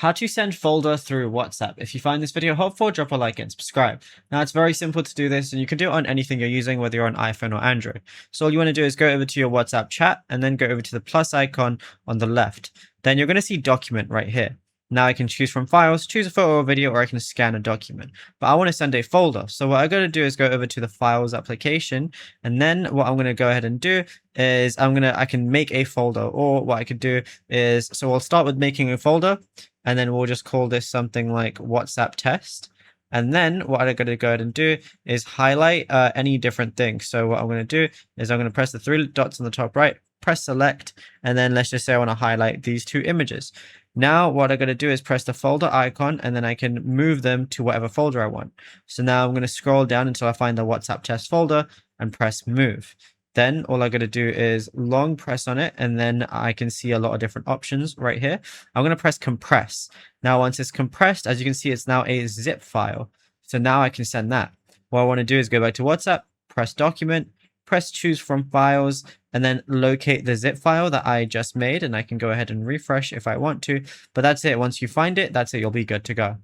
How to send folder through WhatsApp. If you find this video helpful, drop a like and subscribe. Now it's very simple to do this, and you can do it on anything you're using, whether you're on iPhone or Android. So all you want to do is go over to your WhatsApp chat and then go over to the plus icon on the left. Then you're going to see document right here. Now I can choose from files, choose a photo or video, or I can scan a document. But I want to send a folder. So what I'm going to do is go over to the files application. And then what I'm going to go ahead and do is I can make a folder, or what I could do is, so we'll start with making a folder, and then we'll just call this something like WhatsApp test. And then what I'm going to go ahead and do is highlight any different thing. So what I'm going to do is I'm going to press the three dots on the top right, press select, and then let's just say I want to highlight these two images. Now what I'm going to do is press the folder icon, and then I can move them to whatever folder I want. So now I'm going to scroll down until I find the WhatsApp test folder and press move. Then all I'm going to do is long press on it, and then I can see a lot of different options right here. I'm going to press compress. Now once it's compressed, as you can see, it's now a zip file. So now I can send that. What I want to do is go back to WhatsApp, press document, press choose from files, and then locate the zip file that I just made, and I can go ahead and refresh if I want to. But that's it. Once you find it, that's it. You'll be good to go.